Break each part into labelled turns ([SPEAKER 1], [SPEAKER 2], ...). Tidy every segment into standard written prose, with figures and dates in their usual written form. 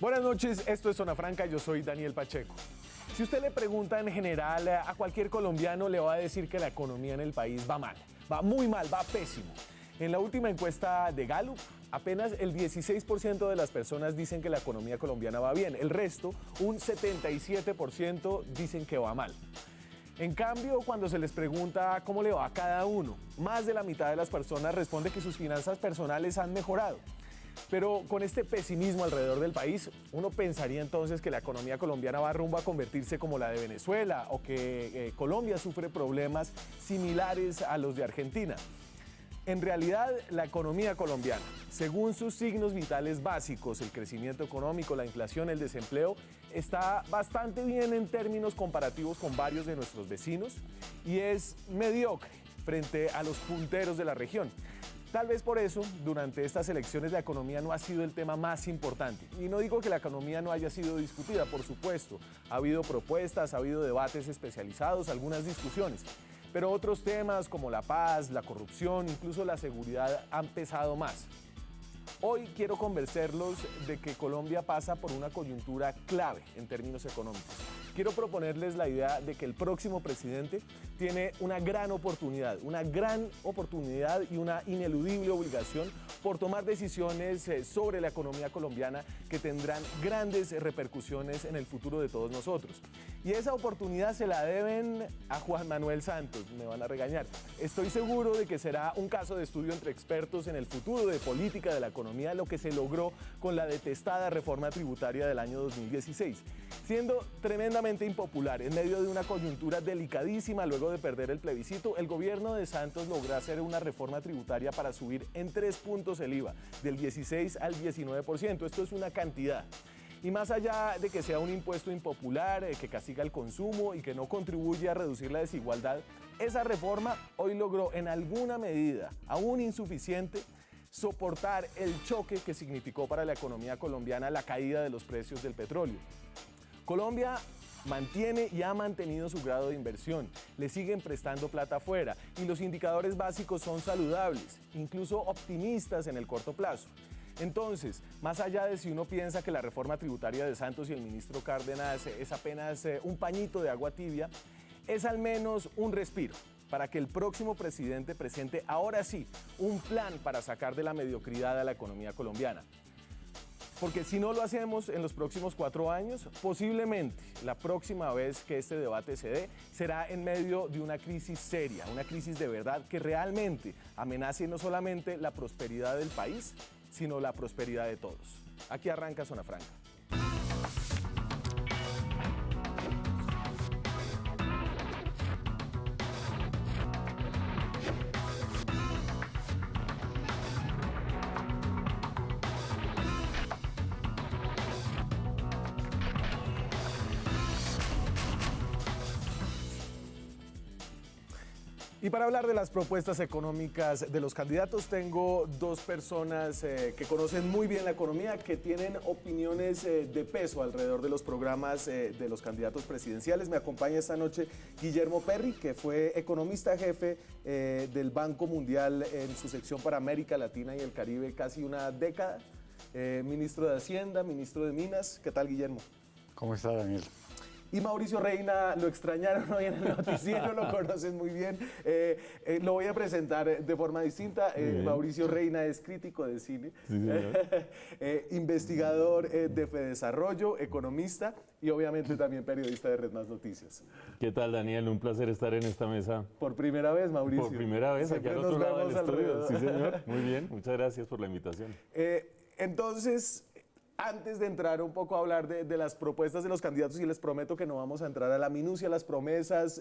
[SPEAKER 1] Buenas noches, esto es Zona Franca, yo soy Daniel Pacheco. Si usted le pregunta en general a cualquier colombiano, le va a decir que la economía en el país va mal, va muy mal, va pésimo. En la última encuesta de Gallup, apenas el 16% de las personas dicen que la economía colombiana va bien. El resto, un 77%, dicen que va mal. En cambio, cuando se les pregunta cómo le va a cada uno, más de la mitad de las personas responde que sus finanzas personales han mejorado. Pero con este pesimismo alrededor del país, uno pensaría entonces que la economía colombiana va rumbo a convertirse como la de Venezuela o que Colombia sufre problemas similares a los de Argentina. En realidad, la economía colombiana, según sus signos vitales básicos, el crecimiento económico, la inflación, el desempleo, está bastante bien en términos comparativos con varios de nuestros vecinos y es mediocre frente a los punteros de la región. Tal vez por eso, durante estas elecciones, la economía no ha sido el tema más importante. Y no digo que la economía no haya sido discutida, por supuesto. Ha habido propuestas, ha habido debates especializados, algunas discusiones. Pero otros temas como la paz, la corrupción, incluso la seguridad han pesado más. Hoy quiero convencerlos de que Colombia pasa por una coyuntura clave en términos económicos. Quiero proponerles la idea de que el próximo presidente tiene una gran oportunidad y una ineludible obligación por tomar decisiones sobre la economía colombiana que tendrán grandes repercusiones en el futuro de todos nosotros. Y esa oportunidad se la deben a Juan Manuel Santos, me van a regañar. Estoy seguro de que será un caso de estudio entre expertos en el futuro de política de la economía, lo que se logró con la detestada reforma tributaria del año 2016. Siendo tremendamente impopular en medio de una coyuntura delicadísima luego de perder el plebiscito, el gobierno de Santos logró hacer una reforma tributaria para subir en 3 puntos el IVA, del 16 al 19%. Esto es una cantidad. Y más allá de que sea un impuesto impopular, que castiga el consumo y que no contribuye a reducir la desigualdad, esa reforma hoy logró en alguna medida, aún insuficiente, soportar el choque que significó para la economía colombiana la caída de los precios del petróleo. Colombia mantiene y ha mantenido su grado de inversión, le siguen prestando plata afuera y los indicadores básicos son saludables, incluso optimistas en el corto plazo. Entonces, más allá de si uno piensa que la reforma tributaria de Santos y el ministro Cárdenas es apenas un pañito de agua tibia, es al menos un respiro para que el próximo presidente presente ahora sí un plan para sacar de la mediocridad a la economía colombiana. Porque si no lo hacemos en los próximos 4 años, posiblemente la próxima vez que este debate se dé será en medio de una crisis seria, una crisis de verdad que realmente amenace no solamente la prosperidad del país, sino la prosperidad de todos. Aquí arranca Zona Franca. Y para hablar de las propuestas económicas de los candidatos, tengo 2 personas que conocen muy bien la economía, que tienen opiniones de peso alrededor de los programas de los candidatos presidenciales. Me acompaña esta noche Guillermo Perry, que fue economista jefe del Banco Mundial en su sección para América Latina y el Caribe casi una década. Ministro de Hacienda, ministro de Minas. ¿Qué tal, Guillermo?
[SPEAKER 2] ¿Cómo está, Daniel?
[SPEAKER 1] Y Mauricio Reina, lo extrañaron hoy en el noticiero, lo conocen muy bien. Lo voy a presentar de forma distinta. Mauricio Reina es crítico de cine, sí, investigador de Fedesarrollo, economista y obviamente también periodista de Red Más Noticias.
[SPEAKER 3] ¿Qué tal, Daniel? Un placer estar en esta mesa.
[SPEAKER 1] Por primera vez, Mauricio.
[SPEAKER 3] Por primera vez, aquí al otro lado del estudio. Sí, señor. Muy bien, muchas gracias por la invitación.
[SPEAKER 1] Entonces, antes de entrar un poco a hablar de las propuestas de los candidatos, y les prometo que no vamos a entrar a la minucia, las promesas,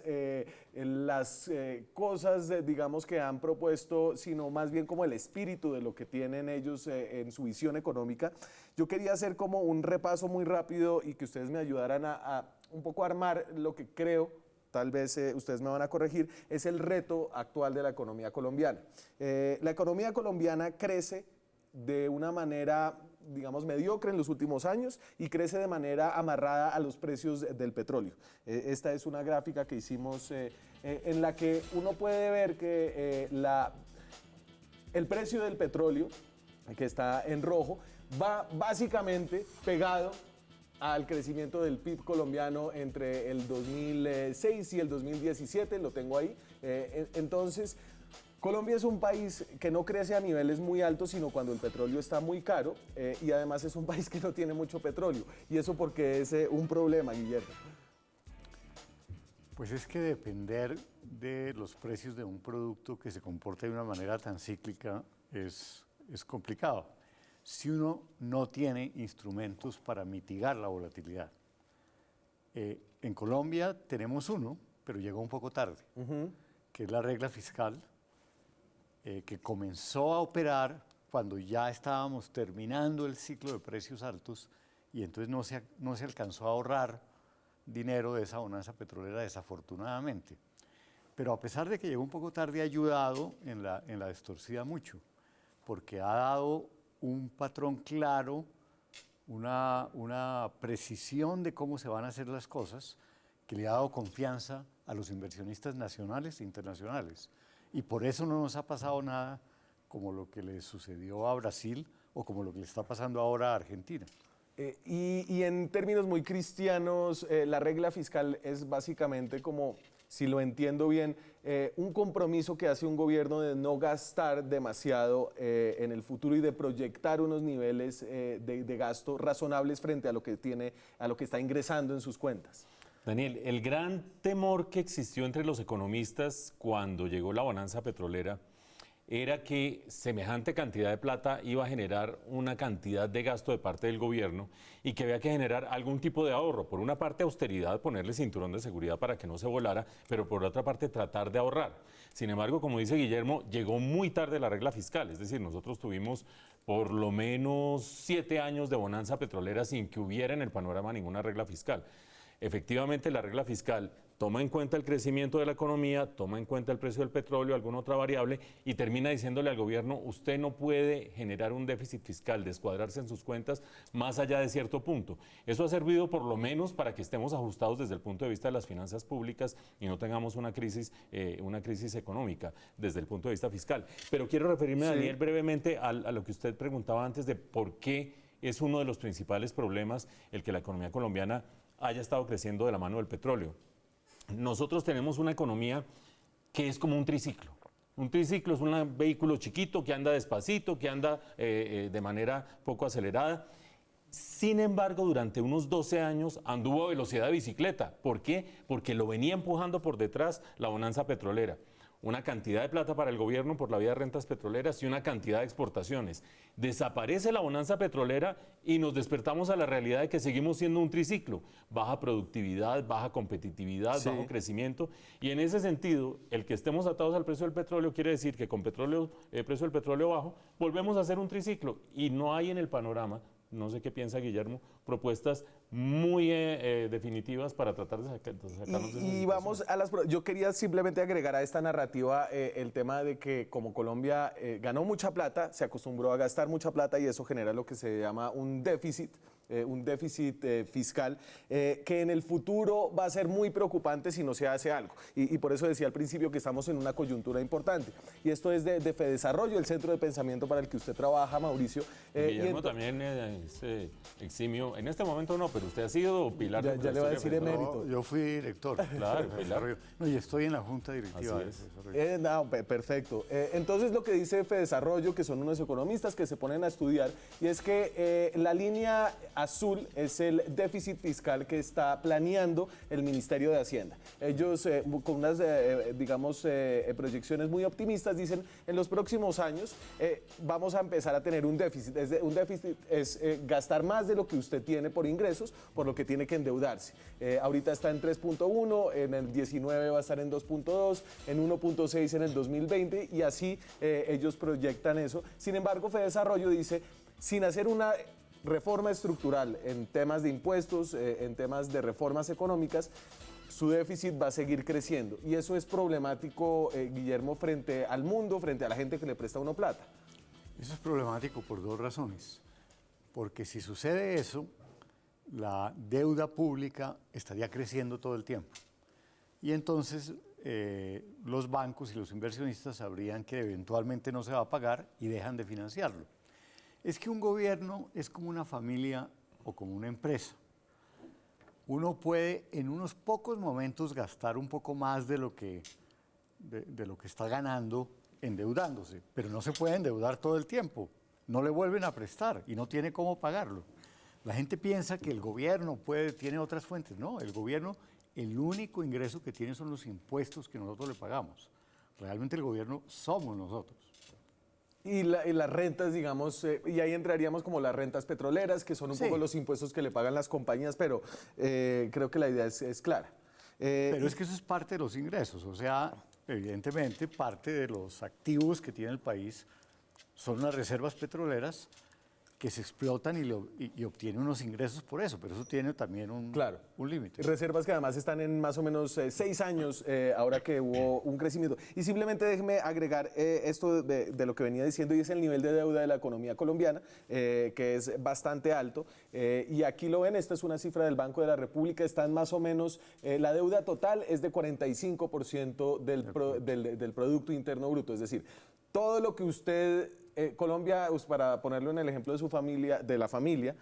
[SPEAKER 1] las cosas, digamos, que han propuesto, sino más bien como el espíritu de lo que tienen ellos en su visión económica, yo quería hacer como un repaso muy rápido y que ustedes me ayudaran a un poco armar lo que creo, tal vez ustedes me van a corregir, es el reto actual de la economía colombiana. La economía colombiana crece de una manera, digamos, mediocre en los últimos años y crece de manera amarrada a los precios del petróleo. Esta es una gráfica que hicimos en la que uno puede ver que el precio del petróleo, que está en rojo, va básicamente pegado al crecimiento del PIB colombiano entre el 2006 y el 2017, lo tengo ahí. Entonces, Colombia es un país que no crece a niveles muy altos, sino cuando el petróleo está muy caro, y además es un país que no tiene mucho petróleo. ¿Y eso porque es un problema, Guillermo?
[SPEAKER 2] Pues es que depender de los precios de un producto que se comporta de una manera tan cíclica es complicado. Si uno no tiene instrumentos para mitigar la volatilidad. En Colombia tenemos uno, pero llegó un poco tarde, que es la regla fiscal, que comenzó a operar cuando ya estábamos terminando el ciclo de precios altos y entonces no se alcanzó a ahorrar dinero de esa bonanza petrolera, desafortunadamente. Pero a pesar de que llegó un poco tarde, ha ayudado en la distorsión mucho, porque ha dado un patrón claro, una precisión de cómo se van a hacer las cosas, que le ha dado confianza a los inversionistas nacionales e internacionales. Y por eso no nos ha pasado nada como lo que le sucedió a Brasil o como lo que le está pasando ahora a Argentina.
[SPEAKER 1] Y en términos muy cristianos, la regla fiscal es básicamente como, si lo entiendo bien, un compromiso que hace un gobierno de no gastar demasiado en el futuro y de proyectar unos niveles de gasto razonables frente a lo que está ingresando en sus cuentas.
[SPEAKER 3] Daniel, el gran temor que existió entre los economistas cuando llegó la bonanza petrolera era que semejante cantidad de plata iba a generar una cantidad de gasto de parte del gobierno y que había que generar algún tipo de ahorro. Por una parte, austeridad, ponerle cinturón de seguridad para que no se volara, pero por otra parte, tratar de ahorrar. Sin embargo, como dice Guillermo, llegó muy tarde la regla fiscal, es decir, nosotros tuvimos por lo menos 7 años de bonanza petrolera sin que hubiera en el panorama ninguna regla fiscal. Efectivamente, la regla fiscal toma en cuenta el crecimiento de la economía, toma en cuenta el precio del petróleo, alguna otra variable, y termina diciéndole al gobierno, usted no puede generar un déficit fiscal, descuadrarse en sus cuentas más allá de cierto punto. Eso ha servido por lo menos para que estemos ajustados desde el punto de vista de las finanzas públicas y no tengamos una crisis económica desde el punto de vista fiscal. Pero quiero referirme, Daniel, brevemente a lo que usted preguntaba antes de por qué es uno de los principales problemas el que la economía colombiana haya estado creciendo de la mano del petróleo. Nosotros tenemos una economía que es como un triciclo. Un triciclo es un vehículo chiquito que anda despacito, que anda de manera poco acelerada. Sin embargo, durante unos 12 años anduvo a velocidad de bicicleta. ¿Por qué? Porque lo venía empujando por detrás la bonanza petrolera. Una cantidad de plata para el gobierno por la vía de rentas petroleras y una cantidad de exportaciones. Desaparece la bonanza petrolera y nos despertamos a la realidad de que seguimos siendo un triciclo. Baja productividad, baja competitividad, bajo crecimiento. Y en ese sentido, el que estemos atados al precio del petróleo quiere decir que con precio del petróleo bajo, volvemos a hacer un triciclo. Y no hay en el panorama, no sé qué piensa Guillermo, propuestas muy definitivas para tratar de sacarnos de esa
[SPEAKER 1] y vamos a yo quería simplemente agregar a esta narrativa el tema de que como Colombia ganó mucha plata, se acostumbró a gastar mucha plata y eso genera lo que se llama un déficit fiscal, que en el futuro va a ser muy preocupante si no se hace algo. Y por eso decía al principio que estamos en una coyuntura importante. Y esto es de Fedesarrollo, el centro de pensamiento para el que usted trabaja, Mauricio.
[SPEAKER 3] Guillermo también es eximio, en este momento no, pero usted ha sido pilar de
[SPEAKER 1] ya le va a decir emérito.
[SPEAKER 2] No, yo fui director.
[SPEAKER 3] Claro, pilar.
[SPEAKER 2] No, y estoy en la junta directiva.
[SPEAKER 1] Perfecto. Entonces lo que dice Fedesarrollo, que son unos economistas que se ponen a estudiar, y es que la línea azul es el déficit fiscal que está planeando el Ministerio de Hacienda. Ellos, con unas, proyecciones muy optimistas, dicen, en los próximos años vamos a empezar a tener un déficit. Un déficit es gastar más de lo que usted tiene por ingresos, por lo que tiene que endeudarse. Ahorita está en 3.1, en el 19 va a estar en 2.2, en 1.6 en el 2020, y así ellos proyectan eso. Sin embargo, Fedesarrollo dice, sin hacer una reforma estructural en temas de impuestos, en temas de reformas económicas, su déficit va a seguir creciendo. Y eso es problemático, Guillermo, frente al mundo, frente a la gente que le presta a uno plata.
[SPEAKER 2] Eso es problemático por dos razones. Porque si sucede eso, la deuda pública estaría creciendo todo el tiempo. Y entonces los bancos y los inversionistas sabrían que eventualmente no se va a pagar y dejan de financiarlo. Es que un gobierno es como una familia o como una empresa. Uno puede en unos pocos momentos gastar un poco más de lo que está ganando endeudándose, pero no se puede endeudar todo el tiempo. No le vuelven a prestar y no tiene cómo pagarlo. La gente piensa que el gobierno tiene otras fuentes. No, el gobierno, el único ingreso que tiene son los impuestos que nosotros le pagamos. Realmente el gobierno somos nosotros.
[SPEAKER 1] Y las rentas, digamos, y ahí entraríamos como las rentas petroleras, que son un poco los impuestos que le pagan las compañías, pero creo que la idea es clara.
[SPEAKER 2] Pero es que eso es parte de los ingresos, o sea, evidentemente parte de los activos que tiene el país son las reservas petroleras que se explotan y obtienen unos ingresos por eso, pero eso tiene también un límite.
[SPEAKER 1] Reservas que además están en más o menos 6 años, ahora que hubo un crecimiento. Y simplemente déjeme agregar esto de lo que venía diciendo, y es el nivel de deuda de la economía colombiana, que es bastante alto. Y aquí lo ven, esta es una cifra del Banco de la República, están más o menos, la deuda total es de 45% del Producto Interno Bruto, es decir, todo lo que usted... Colombia, para ponerlo en el ejemplo de su familia, de la familia,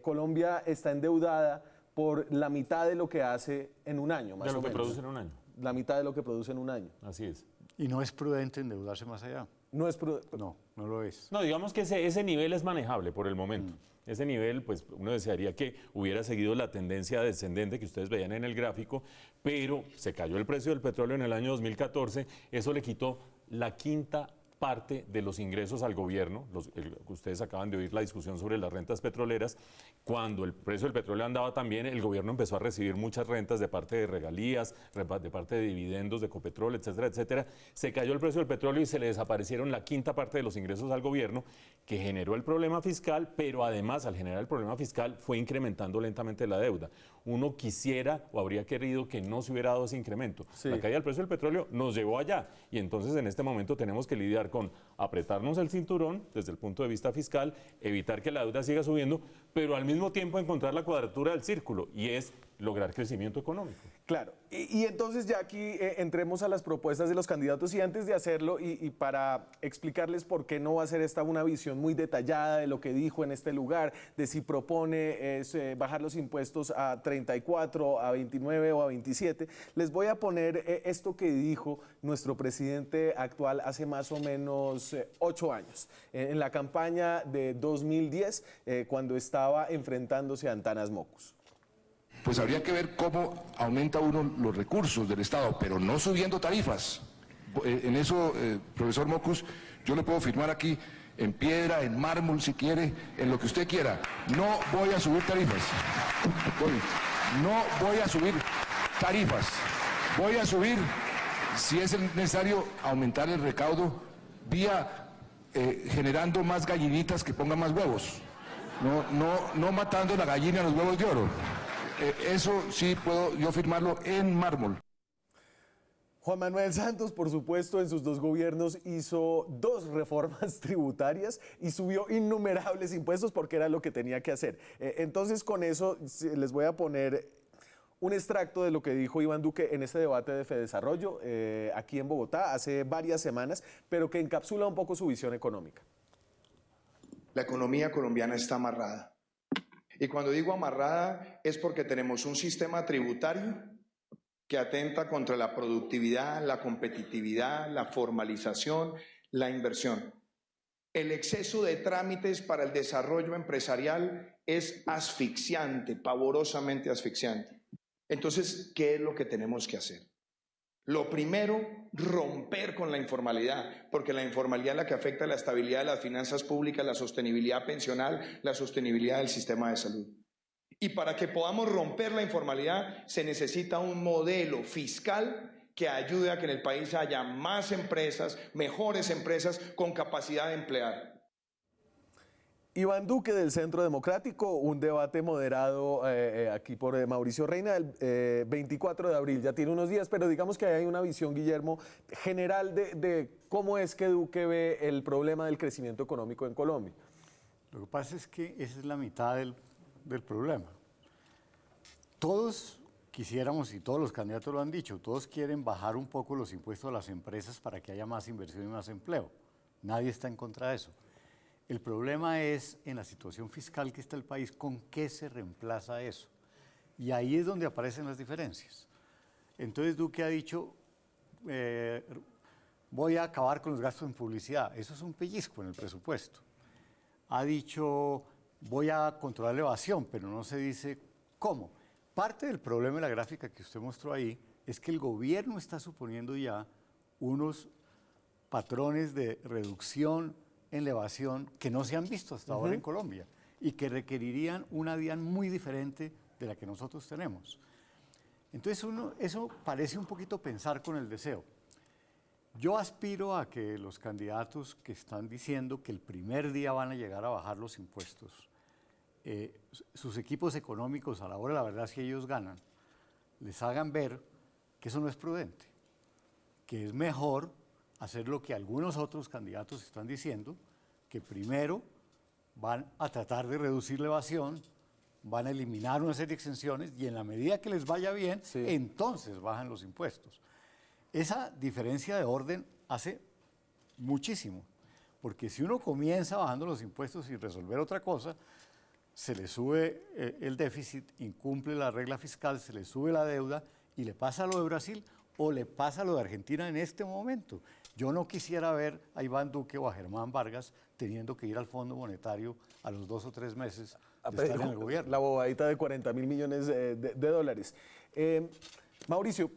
[SPEAKER 1] Colombia está endeudada por la mitad de lo que hace en un año, más o menos.
[SPEAKER 3] De lo que produce en un año.
[SPEAKER 1] La mitad de lo que produce en un año.
[SPEAKER 3] Así es.
[SPEAKER 2] Y no es prudente endeudarse más allá.
[SPEAKER 1] No es prudente.
[SPEAKER 2] No, no lo es.
[SPEAKER 3] No, digamos que ese nivel es manejable por el momento. Ese nivel, pues uno desearía que hubiera seguido la tendencia descendente que ustedes veían en el gráfico, pero se cayó el precio del petróleo en el año 2014, eso le quitó la quinta parte de los ingresos al gobierno. Ustedes acaban de oír la discusión sobre las rentas petroleras. Cuando el precio del petróleo andaba tan bien, el gobierno empezó a recibir muchas rentas de parte de regalías, de parte de dividendos de Ecopetrol, etcétera, etcétera. Se cayó el precio del petróleo y se le desaparecieron la quinta parte de los ingresos al gobierno, que generó el problema fiscal, pero además al generar el problema fiscal fue incrementando lentamente la deuda. Uno quisiera o habría querido que no se hubiera dado ese incremento. Sí. La caída del precio del petróleo nos llevó allá y entonces en este momento tenemos que lidiar con apretarnos el cinturón desde el punto de vista fiscal, evitar que la deuda siga subiendo, pero al mismo tiempo encontrar la cuadratura del círculo y es lograr crecimiento económico.
[SPEAKER 1] Claro, y entonces ya aquí entremos a las propuestas de los candidatos y antes de hacerlo y para explicarles por qué no va a ser esta una visión muy detallada de lo que dijo en este lugar, de si propone bajar los impuestos a 34, a 29 o a 27, les voy a poner esto que dijo nuestro presidente actual hace más o menos 8 años, en la campaña de 2010, cuando estaba enfrentándose a Antanas Mocus.
[SPEAKER 4] Pues habría que ver cómo aumenta uno los recursos del Estado, pero no subiendo tarifas. En eso, profesor Mocus, yo le puedo firmar aquí en piedra, en mármol, si quiere, en lo que usted quiera. No voy a subir tarifas. No voy a subir tarifas. Voy a subir, si es necesario, aumentar el recaudo vía generando más gallinitas que pongan más huevos. No matando la gallina a los huevos de oro. Eso sí puedo yo firmarlo en mármol.
[SPEAKER 1] Juan Manuel Santos, por supuesto, en sus 2 gobiernos hizo 2 reformas tributarias y subió innumerables impuestos porque era lo que tenía que hacer. Entonces, con eso les voy a poner un extracto de lo que dijo Iván Duque en este debate de Fedesarrollo aquí en Bogotá hace varias semanas, pero que encapsula un poco su visión económica.
[SPEAKER 5] La economía colombiana está amarrada. Y cuando digo amarrada es porque tenemos un sistema tributario que atenta contra la productividad, la competitividad, la formalización, la inversión. El exceso de trámites para el desarrollo empresarial es asfixiante, pavorosamente asfixiante. Entonces, ¿qué es lo que tenemos que hacer? Lo primero, romper con la informalidad, porque la informalidad es la que afecta la estabilidad de las finanzas públicas, la sostenibilidad pensional, la sostenibilidad del sistema de salud. Y para que podamos romper la informalidad se necesita un modelo fiscal que ayude a que en el país haya más empresas, mejores empresas con capacidad de emplear.
[SPEAKER 1] Iván Duque del Centro Democrático, un debate moderado aquí por Mauricio Reina el 24 de abril, ya tiene unos días, pero digamos que hay una visión, Guillermo, general de cómo es que Duque ve el problema del crecimiento económico en Colombia.
[SPEAKER 2] Lo que pasa es que esa es la mitad del problema. Todos quisiéramos, y todos los candidatos lo han dicho, todos quieren bajar un poco los impuestos a las empresas para que haya más inversión y más empleo. Nadie está en contra de eso. El problema es en la situación fiscal que está el país, ¿con qué se reemplaza eso? Y ahí es donde aparecen las diferencias. Entonces Duque ha dicho, voy a acabar con los gastos en publicidad. Eso es un pellizco en el presupuesto. Ha dicho, voy a controlar la evasión, pero no se dice cómo. Parte del problema de la gráfica que usted mostró ahí es que el gobierno está suponiendo ya unos patrones de reducción en la evasión que no se han visto hasta ahora en Colombia y que requerirían una DIAN muy diferente de la que nosotros tenemos. Entonces eso parece un poquito pensar con el deseo. Yo aspiro a que los candidatos que están diciendo que el primer día van a llegar a bajar los impuestos, sus equipos económicos a la hora de la verdad si ellos ganan, les hagan ver que eso no es prudente, que es mejor hacer lo que algunos otros candidatos están diciendo, que primero van a tratar de reducir la evasión, van a eliminar una serie de exenciones y en la medida que les vaya bien, entonces bajan los impuestos. Esa diferencia de orden hace muchísimo, porque si uno comienza bajando los impuestos sin resolver otra cosa, se le sube el déficit, incumple la regla fiscal, se le sube la deuda y le pasa lo de Brasil o le pasa lo de Argentina en este momento. Yo no quisiera ver a Iván Duque o a Germán Vargas teniendo que ir al Fondo Monetario a los 2 o 3 meses de estar en el gobierno.
[SPEAKER 1] La bobadita de 40.000 millones de dólares. Mauricio,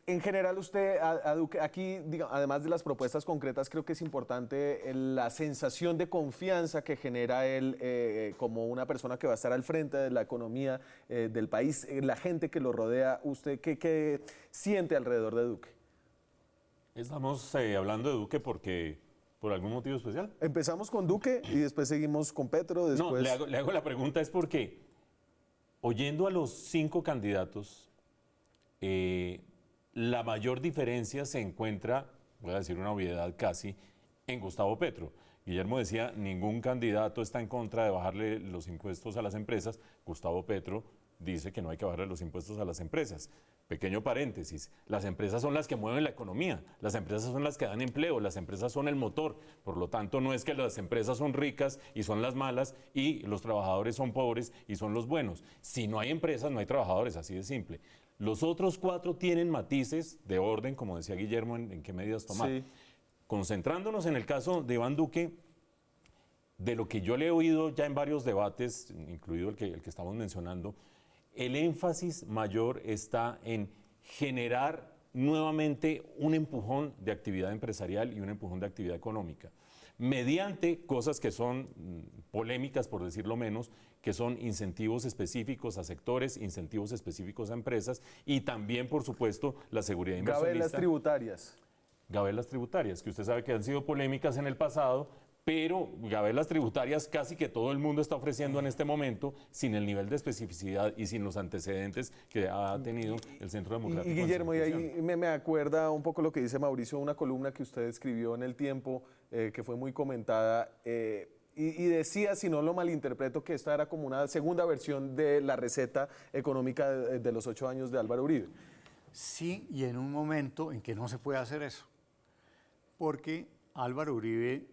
[SPEAKER 1] en general usted, a Duque, aquí, además de las propuestas concretas, creo que es importante la sensación de confianza que genera él como una persona que va a estar al frente de la economía del país, la gente que lo rodea. ¿Usted qué siente alrededor de Duque?
[SPEAKER 3] Estamos hablando de Duque porque, ¿por algún motivo especial?
[SPEAKER 1] Empezamos con Duque y después seguimos con Petro. Después...
[SPEAKER 3] No, le hago la pregunta es porque, oyendo a los 5 candidatos, la mayor diferencia se encuentra, voy a decir una obviedad casi, en Gustavo Petro. Guillermo decía, ningún candidato está en contra de bajarle los impuestos a las empresas. Gustavo Petro dice que no hay que bajarle los impuestos a las empresas. Pequeño paréntesis, las empresas son las que mueven la economía, las empresas son las que dan empleo, las empresas son el motor. Por lo tanto, no es que las empresas son ricas y son las malas y los trabajadores son pobres y son los buenos. Si no hay empresas, no hay trabajadores, así de simple. Los otros 4 tienen matices de orden, como decía Guillermo, en qué medidas tomar. Sí. Concentrándonos en el caso de Iván Duque, de lo que yo le he oído ya en varios debates, incluido el que estamos mencionando, el énfasis mayor está en generar nuevamente un empujón de actividad empresarial y un empujón de actividad económica, mediante cosas que son polémicas, por decirlo menos, que son incentivos específicos a sectores, incentivos específicos a empresas y también, por supuesto, la seguridad inversionista.
[SPEAKER 1] Gabelas tributarias.
[SPEAKER 3] Gabelas tributarias, que usted sabe que han sido polémicas en el pasado, pero gabelas tributarias casi que todo el mundo está ofreciendo en este momento sin el nivel de especificidad y sin los antecedentes que ha tenido el Centro Democrático.
[SPEAKER 1] Y Guillermo, y ahí me acuerda un poco lo que dice Mauricio, una columna que usted escribió en El Tiempo, que fue muy comentada, y decía, si no lo malinterpreto, que esta era como una segunda versión de la receta económica de los 8 años de Álvaro Uribe.
[SPEAKER 2] Sí, y en un momento en que no se puede hacer eso, porque Álvaro Uribe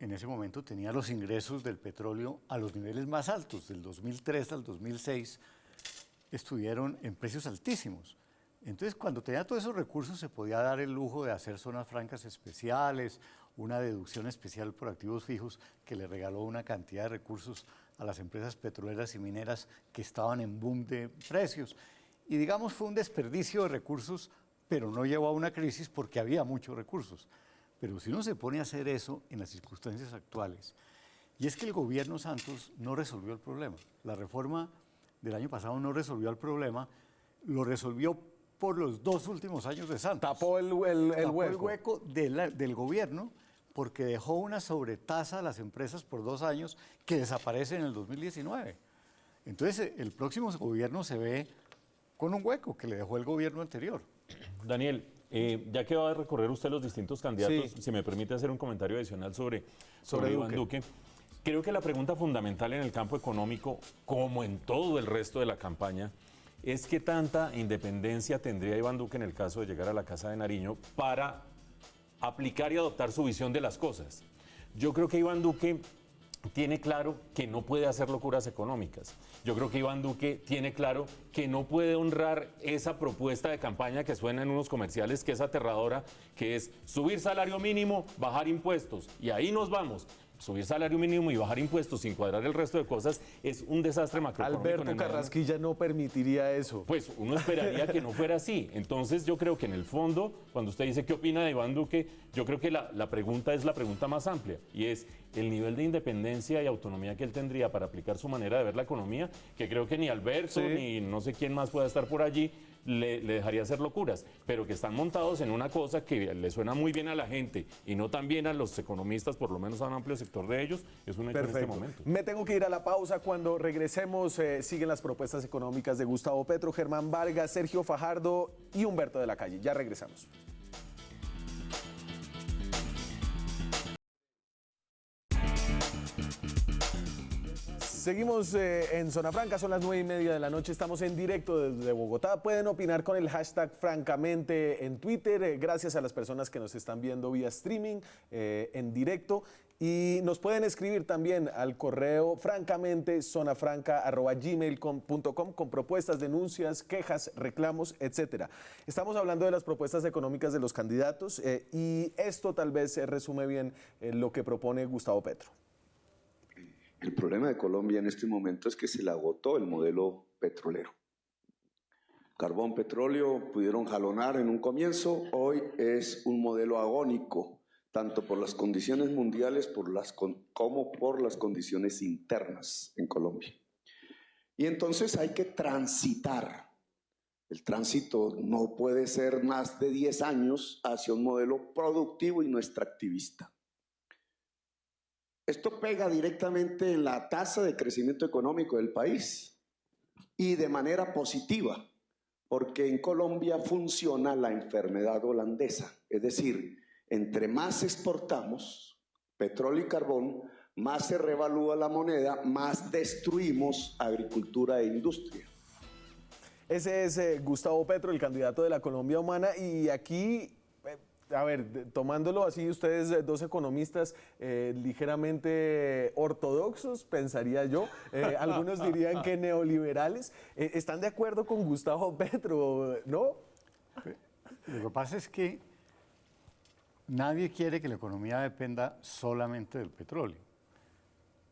[SPEAKER 2] en ese momento tenía los ingresos del petróleo a los niveles más altos, del 2003 al 2006 estuvieron en precios altísimos. Entonces, cuando tenía todos esos recursos se podía dar el lujo de hacer zonas francas especiales, una deducción especial por activos fijos que le regaló una cantidad de recursos a las empresas petroleras y mineras que estaban en boom de precios. Y digamos, fue un desperdicio de recursos, pero no llevó a una crisis porque había muchos recursos. Pero si uno se pone a hacer eso en las circunstancias actuales, y es que el gobierno Santos no resolvió el problema. La reforma del año pasado no resolvió el problema, lo resolvió por los 2 últimos años de Santos.
[SPEAKER 1] Tapó el hueco
[SPEAKER 2] del gobierno porque dejó una sobretasa a las empresas por 2 años que desaparece en el 2019. Entonces, el próximo gobierno se ve con un hueco que le dejó el gobierno anterior.
[SPEAKER 3] Daniel, ya que va a recorrer usted los distintos candidatos, sí, si me permite hacer un comentario adicional sobre Iván Duque. Creo que la pregunta fundamental en el campo económico, como en todo el resto de la campaña, es qué tanta independencia tendría Iván Duque en el caso de llegar a la Casa de Nariño para aplicar y adoptar su visión de las cosas. Yo creo que Iván Duque tiene claro que no puede hacer locuras económicas. Yo creo que Iván Duque tiene claro que no puede honrar esa propuesta de campaña que suena en unos comerciales, que es aterradora, que es subir salario mínimo, bajar impuestos, y ahí nos vamos. Subir salario mínimo y bajar impuestos sin cuadrar el resto de cosas es un desastre macroeconómico.
[SPEAKER 1] Alberto Carrasquilla no permitiría eso.
[SPEAKER 3] Pues uno esperaría que no fuera así. Entonces yo creo que en el fondo, cuando usted dice qué opina de Iván Duque, yo creo que la pregunta es la pregunta más amplia, y es el nivel de independencia y autonomía que él tendría para aplicar su manera de ver la economía, que creo que ni Alberto ni no sé quién más pueda estar por allí le dejaría hacer locuras, pero que están montados en una cosa que le suena muy bien a la gente y no tan bien a los economistas, por lo menos a un amplio sector de ellos, es un hecho en este momento.
[SPEAKER 1] Me tengo que ir a la pausa. Cuando regresemos siguen las propuestas económicas de Gustavo Petro, Germán Vargas, Sergio Fajardo y Humberto de la Calle. Ya regresamos. Seguimos en Zona Franca, son las 9:30 de la noche, estamos en directo desde Bogotá. Pueden opinar con el hashtag Francamente en Twitter, gracias a las personas que nos están viendo vía streaming en directo. Y nos pueden escribir también al correo francamente@gmail.com con propuestas, denuncias, quejas, reclamos, etcétera. Estamos hablando de las propuestas económicas de los candidatos y esto tal vez resume bien lo que propone Gustavo Petro.
[SPEAKER 6] El problema de Colombia en este momento es que se le agotó el modelo petrolero. Carbón, petróleo pudieron jalonar en un comienzo, hoy es un modelo agónico, tanto por las condiciones mundiales como por las condiciones internas en Colombia. Y entonces hay que transitar. El tránsito no puede ser más de 10 años hacia un modelo productivo y no extractivista. Esto pega directamente en la tasa de crecimiento económico del país y de manera positiva, porque en Colombia funciona la enfermedad holandesa, es decir, entre más exportamos petróleo y carbón, más se revalúa la moneda, más destruimos agricultura e industria.
[SPEAKER 1] Ese es Gustavo Petro, el candidato de la Colombia Humana, y aquí, a ver, tomándolo así, ustedes dos economistas ligeramente ortodoxos, pensaría yo, algunos dirían que neoliberales, ¿están de acuerdo con Gustavo Petro, no?
[SPEAKER 2] Lo que pasa es que nadie quiere que la economía dependa solamente del petróleo,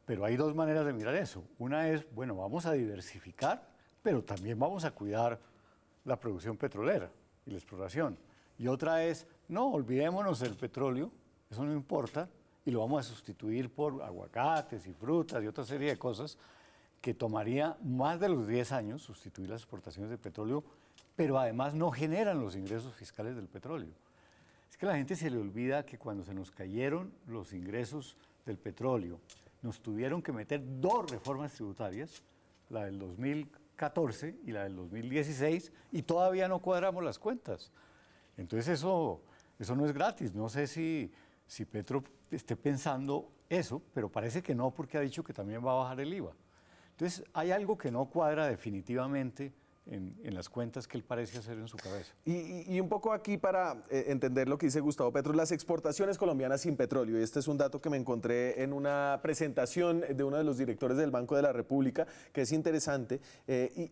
[SPEAKER 2] pero hay dos maneras de mirar eso. Una es, bueno, vamos a diversificar, pero también vamos a cuidar la producción petrolera y la exploración. Y otra es, no, olvidémonos del petróleo, eso no importa, y lo vamos a sustituir por aguacates y frutas y otra serie de cosas que tomaría más de los 10 años sustituir las exportaciones de petróleo, pero además no generan los ingresos fiscales del petróleo. Es que a la gente se le olvida que cuando se nos cayeron los ingresos del petróleo, nos tuvieron que meter dos reformas tributarias, la del 2014 y la del 2016, y todavía no cuadramos las cuentas. Entonces eso no es gratis. No sé si Petro esté pensando eso, pero parece que no, porque ha dicho que también va a bajar el IVA. Entonces hay algo que no cuadra definitivamente en las cuentas que él parece hacer en su cabeza.
[SPEAKER 1] Y un poco aquí para entender lo que dice Gustavo Petro, las exportaciones colombianas sin petróleo, y este es un dato que me encontré en una presentación de uno de los directores del Banco de la República, que es interesante,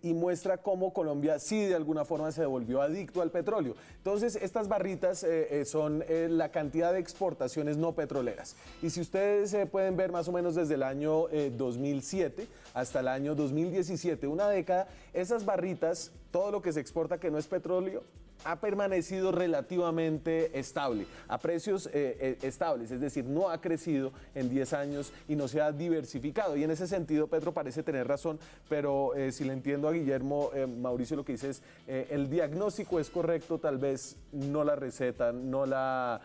[SPEAKER 1] y muestra cómo Colombia sí de alguna forma se volvió adicto al petróleo. Entonces, estas barritas son la cantidad de exportaciones no petroleras. Y si ustedes pueden ver más o menos desde el año 2007 hasta el año 2017, una década, esas barritas, todo lo que se exporta que no es petróleo, ha permanecido relativamente estable, a precios estables, es decir, no ha crecido en 10 años y no se ha diversificado. Y en ese sentido, Petro parece tener razón, pero si le entiendo a Guillermo, Mauricio, lo que dice es, el diagnóstico es correcto, tal vez no la receta, no la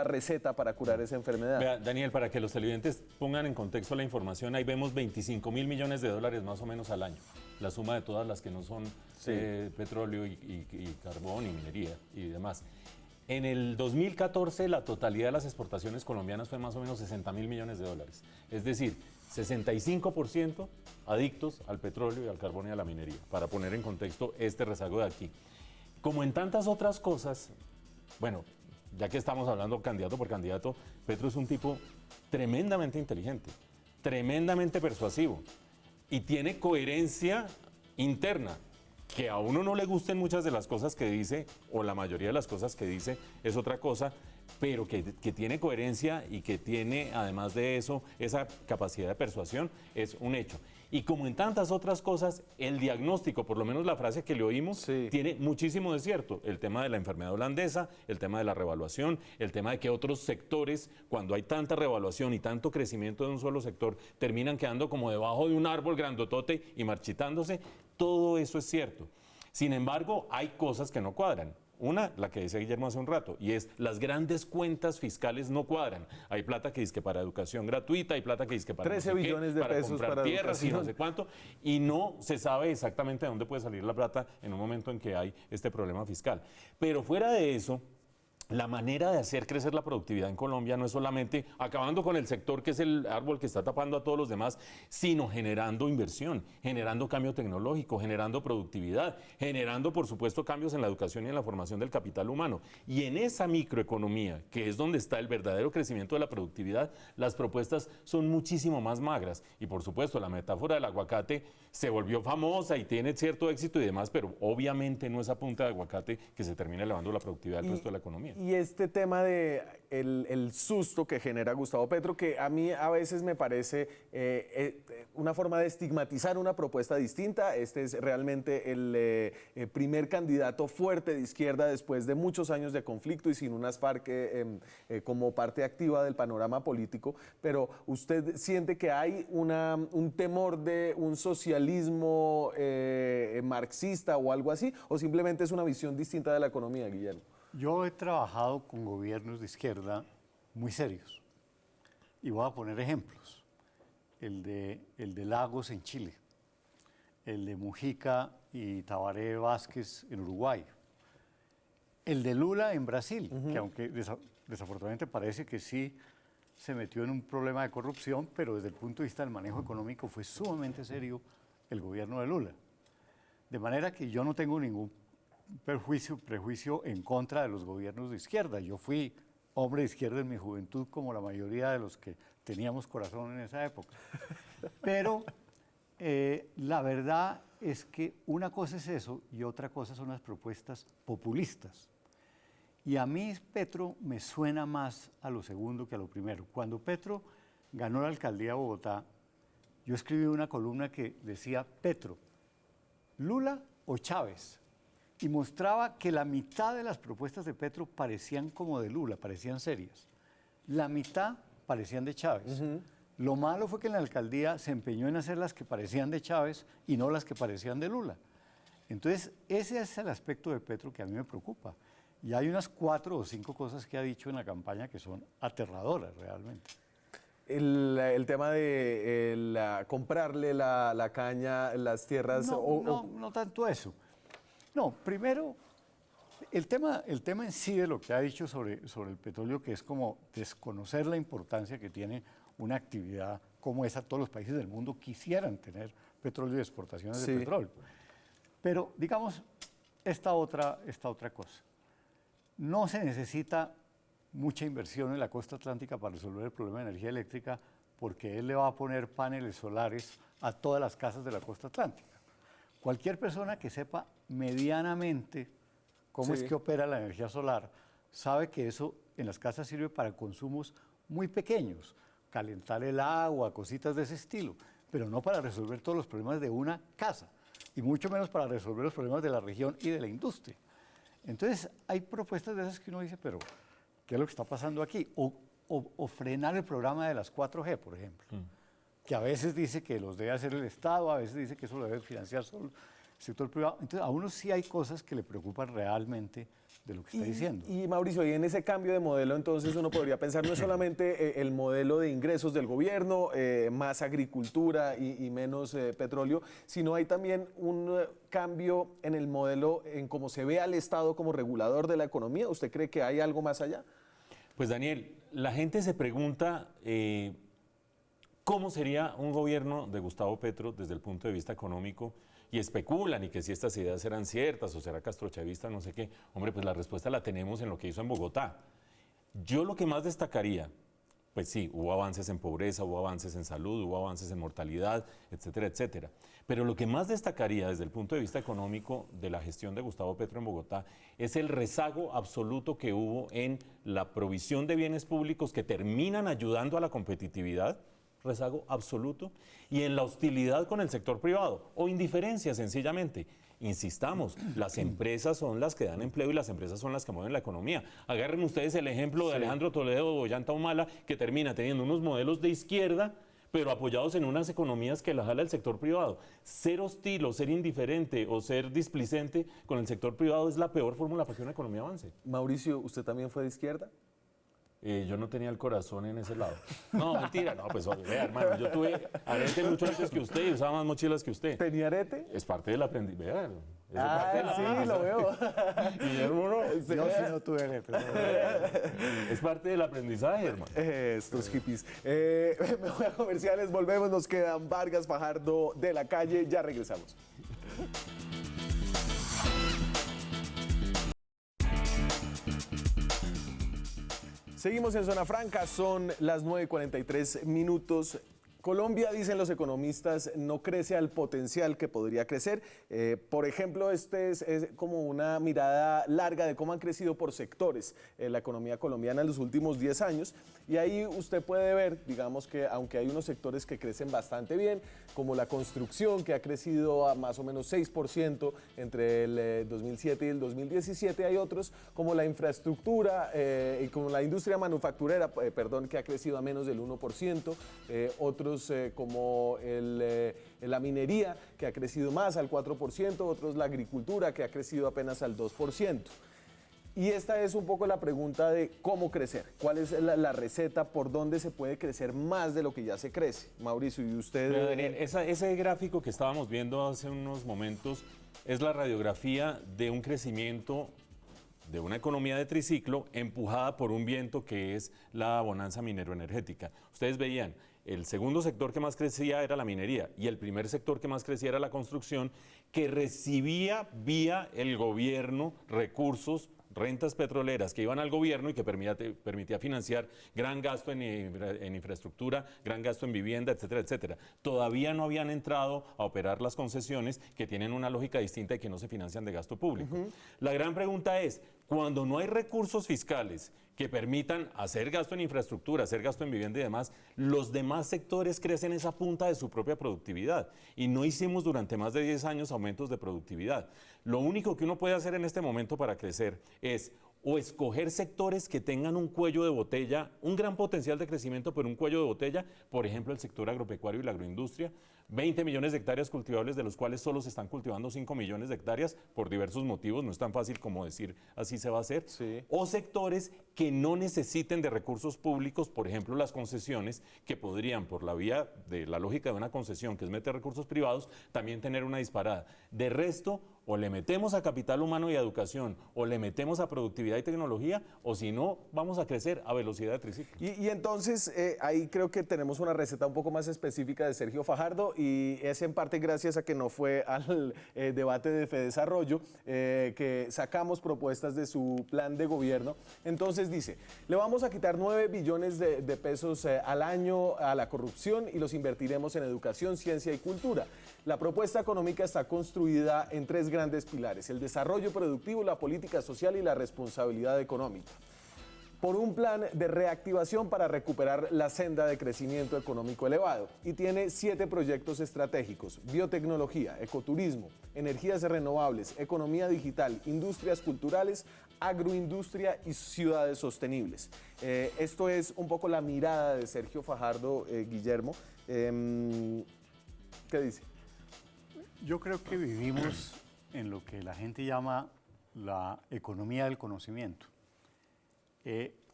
[SPEAKER 1] receta para curar esa enfermedad.
[SPEAKER 3] Vea, Daniel, para que los televidentes pongan en contexto la información, ahí vemos 25.000 millones de dólares más o menos al año, la suma de todas las que no son petróleo y carbón y minería y demás. En el 2014 la totalidad de las exportaciones colombianas fue más o menos 60.000 millones de dólares, es decir, 65% adictos al petróleo y al carbón y a la minería, para poner en contexto este rezago de aquí. Como en tantas otras cosas, bueno, ya que estamos hablando candidato por candidato, Petro es un tipo tremendamente inteligente, tremendamente persuasivo y tiene coherencia interna. Que a uno no le gusten muchas de las cosas que dice, o la mayoría de las cosas que dice, es otra cosa, pero que tiene coherencia y que tiene, además de eso, esa capacidad de persuasión, es un hecho. Y como en tantas otras cosas, el diagnóstico, por lo menos la frase que le oímos,
[SPEAKER 1] Sí.
[SPEAKER 3] tiene muchísimo de cierto. El tema de la enfermedad holandesa, el tema de la revaluación, el tema de que otros sectores, cuando hay tanta revaluación y tanto crecimiento de un solo sector, terminan quedando como debajo de un árbol grandotote y marchitándose. Todo eso es cierto. Sin embargo, hay cosas que no cuadran. Una, la que decía Guillermo hace un rato, y es las grandes cuentas fiscales no cuadran. Hay plata que dice que para educación gratuita, hay plata que dice que para
[SPEAKER 1] 13
[SPEAKER 3] no sé qué,
[SPEAKER 1] billones de
[SPEAKER 3] para
[SPEAKER 1] pesos
[SPEAKER 3] comprar
[SPEAKER 1] para
[SPEAKER 3] tierras y no
[SPEAKER 1] educación.
[SPEAKER 3] sé cuánto, y no se sabe exactamente de dónde puede salir la plata en un momento en que hay este problema fiscal. Pero fuera de eso, la manera de hacer crecer la productividad en Colombia no es solamente acabando con el sector que es el árbol que está tapando a todos los demás, sino generando inversión, generando cambio tecnológico, generando productividad, generando, por supuesto, cambios en la educación y en la formación del capital humano. Y en esa microeconomía, que es donde está el verdadero crecimiento de la productividad, las propuestas son muchísimo más magras. Y, por supuesto, la metáfora del aguacate se volvió famosa y tiene cierto éxito y demás, pero obviamente no es a punta de aguacate que se termina elevando la productividad del resto de la economía.
[SPEAKER 1] Y este tema de el susto que genera Gustavo Petro, que a mí a veces me parece una forma de estigmatizar una propuesta distinta. Este es realmente el primer candidato fuerte de izquierda después de muchos años de conflicto y sin unas FARC como parte activa del panorama político. Pero ¿usted siente que hay un temor de un socialismo marxista o algo así? ¿O simplemente es una visión distinta de la economía, Guillermo?
[SPEAKER 2] Yo he trabajado con gobiernos de izquierda muy serios y voy a poner ejemplos. El de Lagos en Chile, el de Mujica y Tabaré Vázquez en Uruguay, el de Lula en Brasil, que aunque desafortunadamente parece que sí se metió en un problema de corrupción, pero desde el punto de vista del manejo económico fue sumamente serio el gobierno de Lula. De manera que yo no tengo ningún prejuicio en contra de los gobiernos de izquierda. Yo fui hombre de izquierda en mi juventud, como la mayoría de los que teníamos corazón en esa época. Pero la verdad es que una cosa es eso y otra cosa son las propuestas populistas. Y a mí Petro me suena más a lo segundo que a lo primero. Cuando Petro ganó la alcaldía de Bogotá, yo escribí una columna que decía Petro, Lula o Chávez. Y mostraba que la mitad de las propuestas de Petro parecían como de Lula, parecían serias. La mitad parecían de Chávez. Lo malo fue que en la alcaldía se empeñó en hacer las que parecían de Chávez y no las que parecían de Lula. Entonces, ese es el aspecto de Petro que a mí me preocupa. Y hay unas 4 o 5 cosas que ha dicho en la campaña que son aterradoras realmente.
[SPEAKER 1] El tema de comprarle la caña, las tierras...
[SPEAKER 2] No tanto eso. No, primero, el tema en sí de lo que ha dicho sobre el petróleo, que es como desconocer la importancia que tiene una actividad como esa. Todos los países del mundo quisieran tener petróleo y exportaciones de petróleo. Pero, digamos, esta otra cosa. No se necesita mucha inversión en la costa atlántica para resolver el problema de energía eléctrica, porque él le va a poner paneles solares a todas las casas de la costa atlántica. Cualquier persona que sepa medianamente cómo es que opera la energía solar sabe que eso en las casas sirve para consumos muy pequeños, calentar el agua, cositas de ese estilo, pero no para resolver todos los problemas de una casa, y mucho menos para resolver los problemas de la región y de la industria. Entonces, hay propuestas de esas que uno dice, pero ¿qué es lo que está pasando aquí? O frenar el programa de las 4G, por ejemplo, que a veces dice que los debe hacer el Estado, a veces dice que eso lo debe financiar solo el sector privado. Entonces, a uno sí hay cosas que le preocupan realmente de lo que está diciendo.
[SPEAKER 1] Y Mauricio, y en ese cambio de modelo, entonces uno podría pensar no es solamente el modelo de ingresos del gobierno, más agricultura y menos petróleo, sino hay también un cambio en el modelo, en cómo se ve al Estado como regulador de la economía. ¿Usted cree que hay algo más allá?
[SPEAKER 3] Pues Daniel, la gente se pregunta cómo sería un gobierno de Gustavo Petro desde el punto de vista económico y especulan y que si estas ideas eran ciertas o será castrochavista, no sé qué. Hombre, pues la respuesta la tenemos en lo que hizo en Bogotá. Yo lo que más destacaría pues sí, hubo avances en pobreza, hubo avances en salud, hubo avances en mortalidad, etcétera, etcétera. Pero lo que más destacaría desde el punto de vista económico de la gestión de Gustavo Petro en Bogotá es el rezago absoluto que hubo en la provisión de bienes públicos que terminan ayudando a la competitividad, rezago absoluto, y en la hostilidad con el sector privado, o indiferencia sencillamente. Insistamos, las empresas son las que dan empleo y las empresas son las que mueven la economía. Agarren ustedes el ejemplo de Alejandro Toledo o Ollanta Humala, que termina teniendo unos modelos de izquierda, pero apoyados en unas economías que las jala el sector privado. Ser hostil o ser indiferente o ser displicente con el sector privado es la peor fórmula para que una economía avance.
[SPEAKER 1] Mauricio, ¿usted también fue de izquierda?
[SPEAKER 3] Yo no tenía el corazón en ese lado. No, mentira, no, pues vea, hermano, yo tuve arete mucho antes que usted y usaba más mochilas que usted.
[SPEAKER 1] ¿Tenía arete?
[SPEAKER 3] Es parte del aprendizaje.
[SPEAKER 1] Sí, lo veo.
[SPEAKER 3] Guillermo, no.
[SPEAKER 2] Yo sí no tuve arete.
[SPEAKER 3] Es parte del aprendizaje, hermano.
[SPEAKER 1] Estos hippies. Me voy a comerciales, volvemos, nos quedan Vargas, Fajardo, De la Calle, ya regresamos. Seguimos en Zona Franca, son las 9:43 minutos. Colombia, dicen los economistas, no crece al potencial que podría crecer. Por ejemplo, este es como una mirada larga de cómo han crecido por sectores la economía colombiana en los últimos 10 años. Y ahí usted puede ver, digamos que aunque hay unos sectores que crecen bastante bien, como la construcción, que ha crecido a más o menos 6% entre el 2007 y el 2017, hay otros como la infraestructura y como la industria manufacturera, que ha crecido a menos del 1%, otros como la minería, que ha crecido más al 4%, otros la agricultura, que ha crecido apenas al 2%. Y esta es un poco la pregunta de cómo crecer, cuál es la receta, por dónde se puede crecer más de lo que ya se crece. Mauricio, ¿y usted?
[SPEAKER 3] Pero, Daniel, ese gráfico que estábamos viendo hace unos momentos es la radiografía de un crecimiento de una economía de triciclo empujada por un viento que es la bonanza minero-energética. Ustedes veían, el segundo sector que más crecía era la minería y el primer sector que más crecía era la construcción, que recibía vía el gobierno recursos, rentas petroleras que iban al gobierno y que permitía financiar gran gasto en infraestructura, gran gasto en vivienda, etcétera, etcétera. Todavía no habían entrado a operar las concesiones, que tienen una lógica distinta y que no se financian de gasto público. La gran pregunta es, cuando no hay recursos fiscales que permitan hacer gasto en infraestructura, hacer gasto en vivienda y demás, los demás sectores crecen esa punta de su propia productividad. Y no hicimos durante más de 10 años aumentos de productividad. Lo único que uno puede hacer en este momento para crecer es o escoger sectores que tengan un cuello de botella, un gran potencial de crecimiento, pero un cuello de botella, por ejemplo, el sector agropecuario y la agroindustria, 20 millones de hectáreas cultivables, de los cuales solo se están cultivando 5 millones de hectáreas por diversos motivos, no es tan fácil como decir así se va a hacer,
[SPEAKER 1] Sí.
[SPEAKER 3] O sectores que no necesiten de recursos públicos, por ejemplo, las concesiones, que podrían, por la vía de la lógica de una concesión, que es meter recursos privados, también tener una disparada. De resto, o le metemos a capital humano y a educación, o le metemos a productividad y tecnología, o si no, vamos a crecer a velocidad de triciclo.
[SPEAKER 1] Y entonces ahí creo que tenemos una receta un poco más específica de Sergio Fajardo y es en parte gracias a que no fue al debate de Fedesarrollo que sacamos propuestas de su plan de gobierno. Entonces dice, le vamos a quitar 9 billones de pesos al año a la corrupción y los invertiremos en educación, ciencia y cultura. La propuesta económica está construida en 3 grandes pilares: el desarrollo productivo, la política social y la responsabilidad económica. Por un plan de reactivación para recuperar la senda de crecimiento económico elevado. Y tiene 7 proyectos estratégicos: biotecnología, ecoturismo, energías renovables, economía digital, industrias culturales, agroindustria y ciudades sostenibles. Esto es un poco la mirada de Sergio Fajardo, Guillermo. ¿Qué dice?
[SPEAKER 2] Yo creo que vivimos en lo que la gente llama la economía del conocimiento.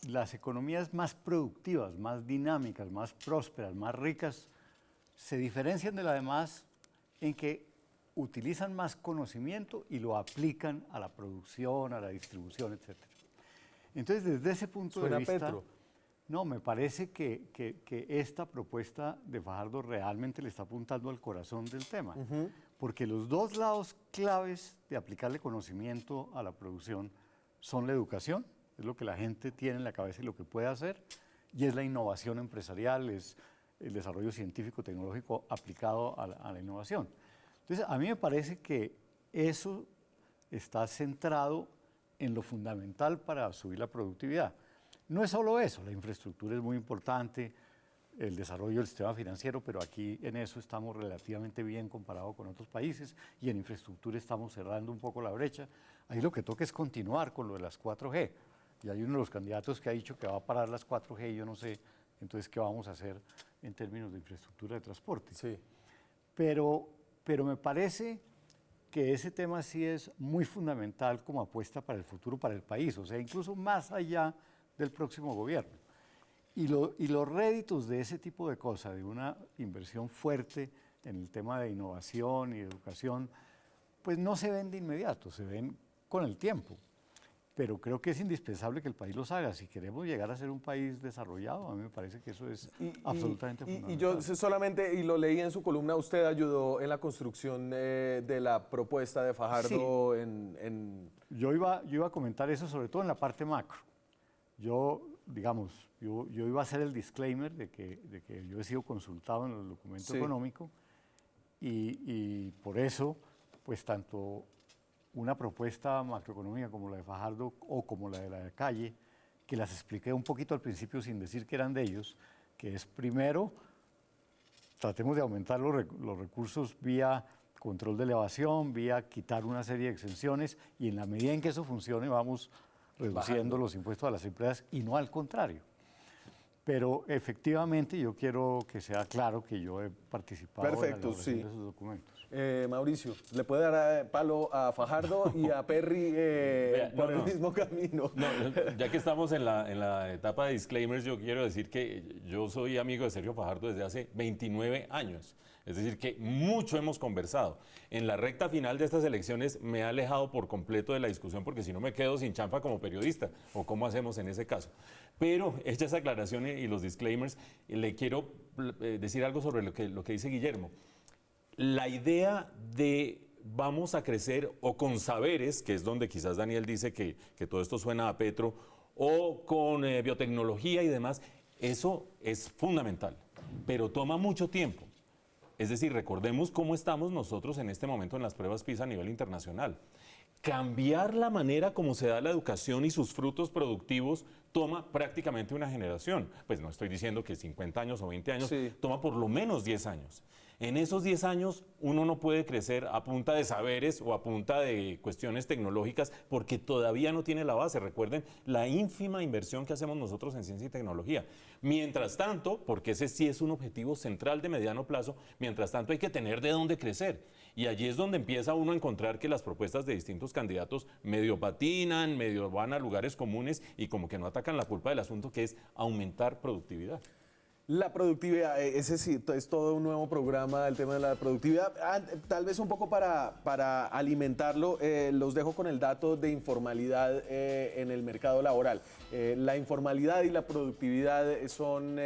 [SPEAKER 2] Las economías más productivas, más dinámicas, más prósperas, más ricas, se diferencian de las demás en que utilizan más conocimiento y lo aplican a la producción, a la distribución, etc. Entonces, desde ese punto de vista,
[SPEAKER 1] Petro.
[SPEAKER 2] no, me parece que esta propuesta de Fajardo realmente le está apuntando al corazón del tema. Porque los dos lados claves de aplicarle conocimiento a la producción son la educación, es lo que la gente tiene en la cabeza y lo que puede hacer, y es la innovación empresarial, es el desarrollo científico aplicado aplicado a la innovación. Entonces, a mí me parece que eso está centrado en lo fundamental para subir la productividad. No es solo eso, la infraestructura es muy importante, el desarrollo del sistema financiero, pero aquí en eso estamos relativamente bien comparado con otros países y en infraestructura estamos cerrando un poco la brecha. Ahí lo que toca es continuar con lo de las 4G. Y hay uno de los candidatos que ha dicho que va a parar las 4G y yo no sé entonces qué vamos a hacer en términos de infraestructura de transporte.
[SPEAKER 1] Sí.
[SPEAKER 2] Pero me parece que ese tema sí es muy fundamental como apuesta para el futuro, para el país, o sea, incluso más allá del próximo gobierno. Y los réditos de ese tipo de cosas, de una inversión fuerte en el tema de innovación y educación, pues no se ven de inmediato, se ven con el tiempo. Pero creo que es indispensable que el país los haga. Si queremos llegar a ser un país desarrollado, a mí me parece que eso es absolutamente fundamental.
[SPEAKER 1] Y yo solamente, y lo leí en su columna, usted ayudó en la construcción de la propuesta de Fajardo en...
[SPEAKER 2] Yo iba a comentar eso sobre todo en la parte macro. Yo iba a hacer el disclaimer de que yo he sido consultado en el documento económico y por eso, pues tanto una propuesta macroeconómica como la de Fajardo o como la de Calle, que las expliqué un poquito al principio sin decir que eran de ellos, que es primero, tratemos de aumentar los recursos vía control de elevación, vía quitar una serie de exenciones y en la medida en que eso funcione vamos reduciendo los impuestos a las empresas y no al contrario. Pero efectivamente yo quiero que sea claro que yo he participado en la elaboración de esos documentos.
[SPEAKER 1] Mauricio, ¿le puede dar palo a Fajardo y a Perry por el mismo camino?
[SPEAKER 3] No, ya que estamos en la etapa de disclaimers, yo quiero decir que yo soy amigo de Sergio Fajardo desde hace 29 años. Es decir, que mucho hemos conversado. En la recta final de estas elecciones me ha alejado por completo de la discusión porque si no me quedo sin champa como periodista, o cómo hacemos en ese caso. Pero hechas aclaraciones y los disclaimers, le quiero decir algo sobre lo que dice Guillermo. La idea de vamos a crecer o con saberes, que es donde quizás Daniel dice que todo esto suena a Petro, o con biotecnología y demás, eso es fundamental, pero toma mucho tiempo. Es decir, recordemos cómo estamos nosotros en este momento en las pruebas PISA a nivel internacional. Cambiar la manera como se da la educación y sus frutos productivos toma prácticamente una generación. Pues no estoy diciendo que 50 años o 20 años, toma por lo menos 10 años. En esos 10 años uno no puede crecer a punta de saberes o a punta de cuestiones tecnológicas porque todavía no tiene la base. Recuerden la ínfima inversión que hacemos nosotros en ciencia y tecnología. Mientras tanto, porque ese sí es un objetivo central de mediano plazo, mientras tanto hay que tener de dónde crecer. Y allí es donde empieza uno a encontrar que las propuestas de distintos candidatos medio patinan, medio van a lugares comunes y como que no atacan la culpa del asunto, que es aumentar productividad.
[SPEAKER 1] La productividad, ese sí, es todo un nuevo programa, el tema de la productividad. Tal vez un poco para alimentarlo, los dejo con el dato de informalidad en el mercado laboral. La informalidad y la productividad son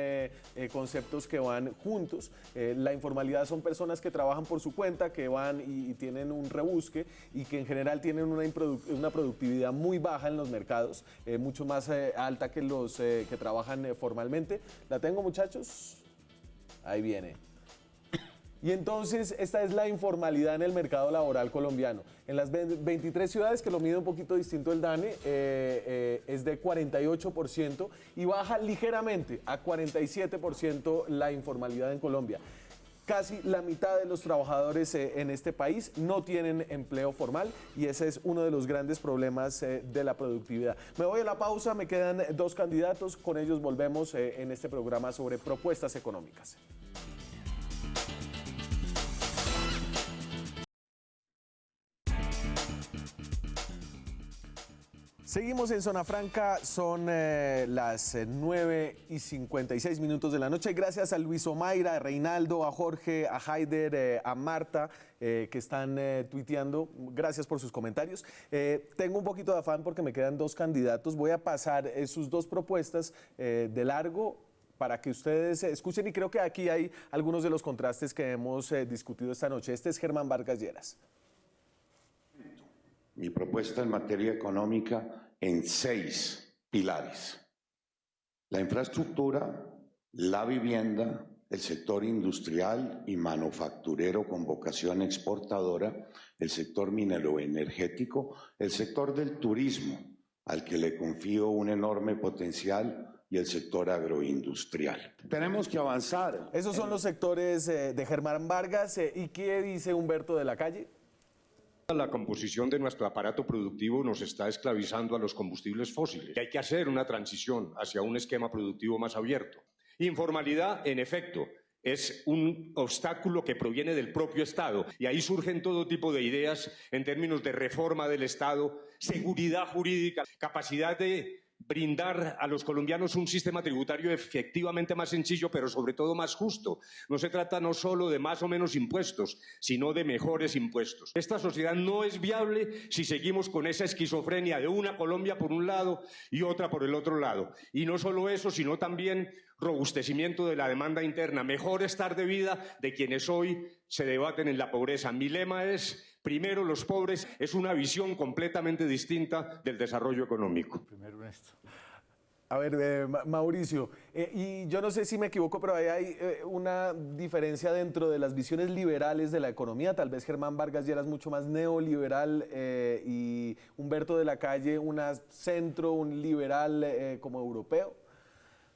[SPEAKER 1] conceptos que van juntos. La informalidad son personas que trabajan por su cuenta, que van y tienen un rebusque y que en general tienen una productividad muy baja en los mercados, mucho más alta que los que trabajan formalmente. ¿La tengo, muchachos? Ahí viene. Y entonces esta es la informalidad en el mercado laboral colombiano. En las 23 ciudades, que lo mide un poquito distinto el DANE, es de 48% y baja ligeramente a 47% la informalidad en Colombia. Casi la mitad de los trabajadores en este país no tienen empleo formal y ese es uno de los grandes problemas de la productividad. Me voy a la pausa, me quedan dos candidatos, con ellos volvemos en este programa sobre propuestas económicas. Seguimos en Zona Franca, son las 9:56 de la noche. Gracias a Luis Omaira, a Reinaldo, a Jorge, a Haider, a Marta, que están tuiteando. Gracias por sus comentarios. Tengo un poquito de afán porque me quedan dos candidatos. Voy a pasar sus dos propuestas de largo para que ustedes escuchen y creo que aquí hay algunos de los contrastes que hemos discutido esta noche. Este es Germán Vargas Lleras.
[SPEAKER 7] Mi propuesta en materia económica en 6 pilares. La infraestructura, la vivienda, el sector industrial y manufacturero con vocación exportadora, el sector minero-energético, el sector del turismo, al que le confío un enorme potencial, y el sector agroindustrial. Tenemos que avanzar.
[SPEAKER 1] Esos son los sectores de Germán Vargas. ¿Y qué dice Humberto de la Calle?
[SPEAKER 8] La composición de nuestro aparato productivo nos está esclavizando a los combustibles fósiles. Hay que hacer una transición hacia un esquema productivo más abierto. Informalidad, en efecto, es un obstáculo que proviene del propio Estado y ahí surgen todo tipo de ideas en términos de reforma del Estado, seguridad jurídica, capacidad de brindar a los colombianos un sistema tributario efectivamente más sencillo, pero sobre todo más justo. No se trata no solo de más o menos impuestos, sino de mejores impuestos. Esta sociedad no es viable si seguimos con esa esquizofrenia de una Colombia por un lado y otra por el otro lado. Y no solo eso, sino también robustecimiento de la demanda interna, mejor estar de vida de quienes hoy se debaten en la pobreza. Mi lema es: primero los pobres. Es una visión completamente distinta del desarrollo económico.
[SPEAKER 2] Primero esto.
[SPEAKER 1] A ver, Mauricio, y yo no sé si me equivoco, pero ahí hay una diferencia dentro de las visiones liberales de la economía. Tal vez Germán Vargas Lleras mucho más neoliberal y Humberto de la Calle un centro, un liberal como europeo.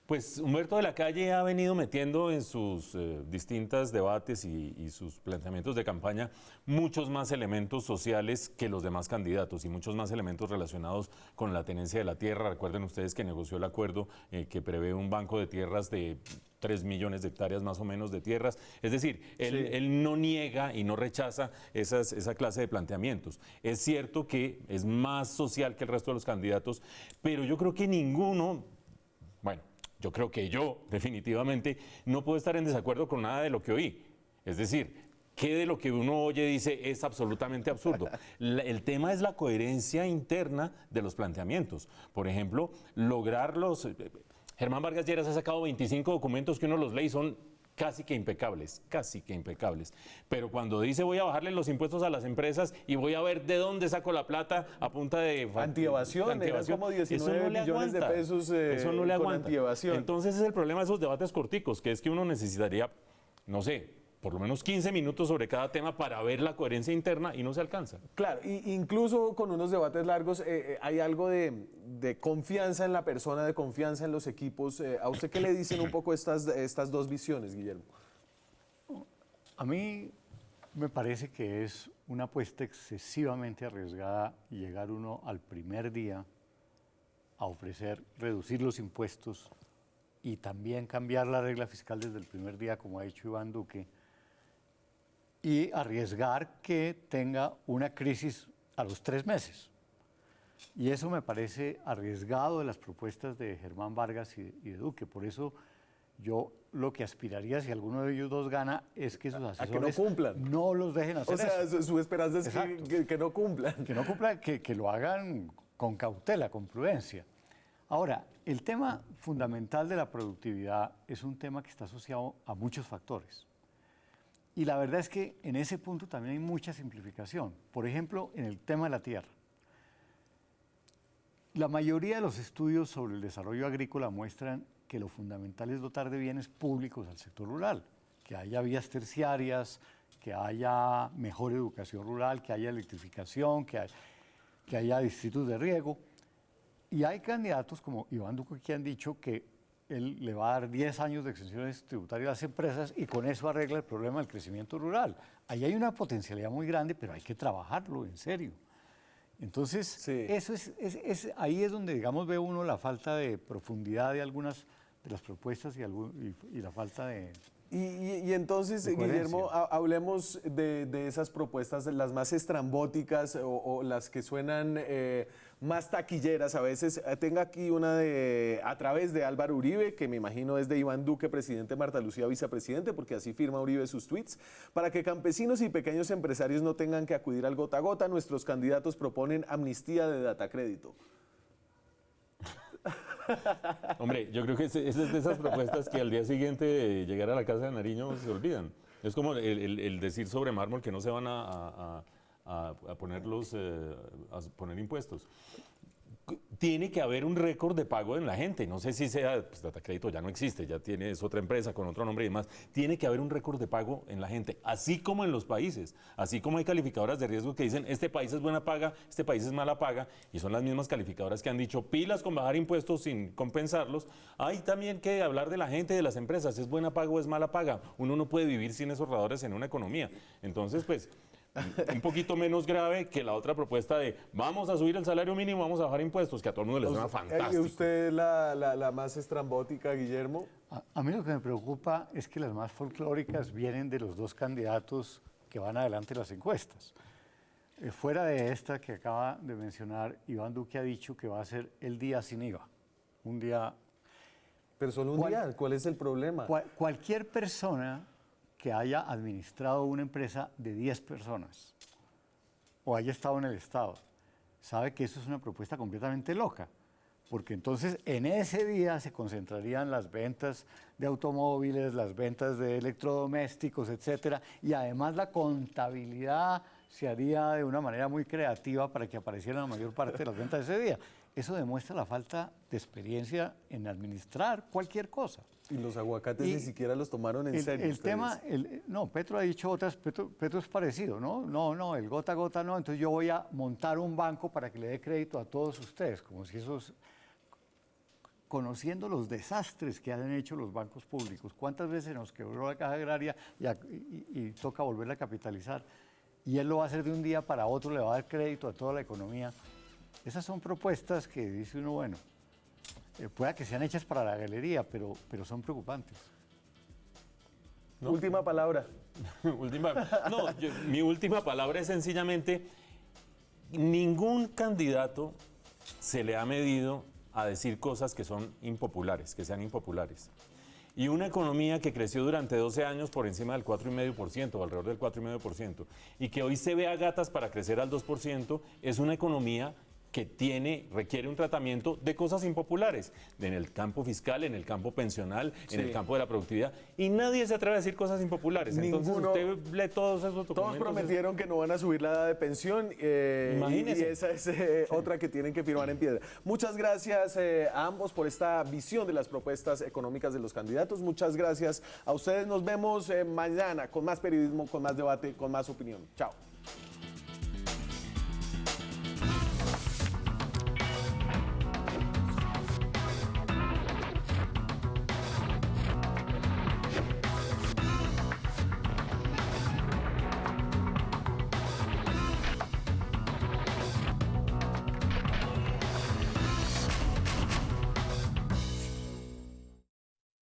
[SPEAKER 3] Pues Humberto de la Calle ha venido metiendo en sus distintos debates y sus planteamientos de campaña muchos más elementos sociales que los demás candidatos y muchos más elementos relacionados con la tenencia de la tierra. Recuerden ustedes que negoció el acuerdo que prevé un banco de tierras de 3 millones de hectáreas más o menos de tierras. Es decir, él no niega y no rechaza esa clase de planteamientos. Es cierto que es más social que el resto de los candidatos, pero yo creo que ninguno, bueno, yo creo que yo definitivamente no puedo estar en desacuerdo con nada de lo que oí. Es decir, ¿qué de lo que uno oye dice es absolutamente absurdo? El tema es la coherencia interna de los planteamientos. Por ejemplo, lograrlos. Germán Vargas Lleras ha sacado 25 documentos que uno los lee y son casi que impecables. Pero cuando dice voy a bajarle los impuestos a las empresas y voy a ver de dónde saco la plata a punta de
[SPEAKER 1] antievasión, eran como 19 millones de pesos
[SPEAKER 3] eso no le
[SPEAKER 1] con
[SPEAKER 3] aguanta.
[SPEAKER 1] Antievasión.
[SPEAKER 3] Entonces es el problema de esos debates corticos, que es que uno necesitaría, no sé, por lo menos 15 minutos sobre cada tema para ver la coherencia interna y no se alcanza.
[SPEAKER 1] Claro, incluso con unos debates largos hay algo de confianza en la persona, de confianza en los equipos. ¿A usted qué le dicen un poco estas dos visiones, Guillermo?
[SPEAKER 2] A mí me parece que es una apuesta excesivamente arriesgada llegar uno al primer día a ofrecer reducir los impuestos y también cambiar la regla fiscal desde el primer día, como ha hecho Iván Duque, y arriesgar que tenga una crisis a los 3 meses. Y eso me parece arriesgado de las propuestas de Germán Vargas y de Duque. Por eso yo lo que aspiraría, si alguno de ellos dos gana, es que sus asesores
[SPEAKER 1] que no cumplan.
[SPEAKER 2] No los dejen hacer eso.
[SPEAKER 1] O sea, su esperanza es que no cumplan.
[SPEAKER 2] Que no cumplan, que lo hagan con cautela, con prudencia. Ahora, el tema fundamental de la productividad es un tema que está asociado a muchos factores. Y la verdad es que en ese punto también hay mucha simplificación. Por ejemplo, en el tema de la tierra. La mayoría de los estudios sobre el desarrollo agrícola muestran que lo fundamental es dotar de bienes públicos al sector rural, que haya vías terciarias, que haya mejor educación rural, que haya electrificación, que haya distritos de riego. Y hay candidatos como Iván Duque que han dicho que él le va a dar 10 años de exenciones tributarias a las empresas y con eso arregla el problema del crecimiento rural. Ahí hay una potencialidad muy grande, pero hay que trabajarlo en serio. Entonces, sí. Eso ahí es donde, digamos, ve uno la falta de profundidad de algunas de las propuestas y la falta de...
[SPEAKER 1] Y entonces, Guillermo, hablemos de esas propuestas, las más estrambóticas o las que suenan más taquilleras a veces. Tenga aquí una a través de Álvaro Uribe, que me imagino es de Iván Duque, presidente, Marta Lucía, vicepresidente, porque así firma Uribe sus tweets. Para que campesinos y pequeños empresarios no tengan que acudir al gota a gota, nuestros candidatos proponen amnistía de datacrédito.
[SPEAKER 3] Hombre, yo creo que es de esas propuestas que al día siguiente de llegar a la casa de Nariño se olvidan. Es como el decir sobre mármol que no se van a poner impuestos. tiene que haber un récord de pago en la gente. No sé si sea, pues Datacrédito ya no existe, ya es otra empresa con otro nombre y demás. Tiene que haber un récord de pago en la gente, así como en los países. Así como hay calificadoras de riesgo que dicen, este país es buena paga, este país es mala paga, y son las mismas calificadoras que han dicho, pilas con bajar impuestos sin compensarlos. Hay también que hablar de la gente, de las empresas, es buena paga o es mala paga. Uno no puede vivir sin esos ahorradores en una economía. Entonces, pues, un poquito menos grave que la otra propuesta de vamos a subir el salario mínimo, vamos a bajar impuestos, que a todo el mundo le suena
[SPEAKER 1] ¿Y
[SPEAKER 3] fantástico.
[SPEAKER 1] usted la más estrambótica, Guillermo?
[SPEAKER 2] A mí lo que me preocupa es que las más folclóricas vienen de los dos candidatos que van adelante en las encuestas. Fuera de esta que acaba de mencionar, Iván Duque ha dicho que va a ser el día sin IVA. Un día...
[SPEAKER 1] Pero solo un día, ¿cuál es el problema?
[SPEAKER 2] Cualquier persona que haya administrado una empresa de 10 personas o haya estado en el Estado, sabe que eso es una propuesta completamente loca, porque entonces en ese día se concentrarían las ventas de automóviles, las ventas de electrodomésticos, etcétera, y además la contabilidad se haría de una manera muy creativa para que apareciera la mayor parte de las ventas de ese día. Eso demuestra la falta de experiencia en administrar cualquier cosa.
[SPEAKER 1] Y los aguacates ni siquiera los tomaron en serio.
[SPEAKER 2] El tema, no, Petro ha dicho otras, Petro es parecido, ¿no? No, el gota a gota no, entonces yo voy a montar un banco para que le dé crédito a todos ustedes, como si esos, conociendo los desastres que han hecho los bancos públicos, cuántas veces nos quebró la Caja Agraria y toca volverla a capitalizar, y él lo va a hacer de un día para otro, le va a dar crédito a toda la economía. Esas son propuestas que dice uno, bueno, pueda que sean hechas para la galería, pero son preocupantes.
[SPEAKER 1] ¿No? Última palabra.
[SPEAKER 3] Mi última palabra es sencillamente, ningún candidato se le ha medido a decir cosas que son impopulares, que sean impopulares. Y una economía que creció durante 12 años por encima del 4,5%, o alrededor del 4,5%, y que hoy se ve a gatas para crecer al 2%, es una economía que requiere un tratamiento de cosas impopulares, en el campo fiscal, en el campo pensional, en el campo de la productividad, y nadie se atreve a decir cosas impopulares. Entonces usted lee todos esos documentos.
[SPEAKER 1] Todos prometieron que no van a subir la edad de pensión, imagínese. Y esa es otra que tienen que firmar en piedra. Muchas gracias a ambos por esta visión de las propuestas económicas de los candidatos. Muchas gracias a ustedes. Nos vemos mañana con más periodismo, con más debate, con más opinión. Chao.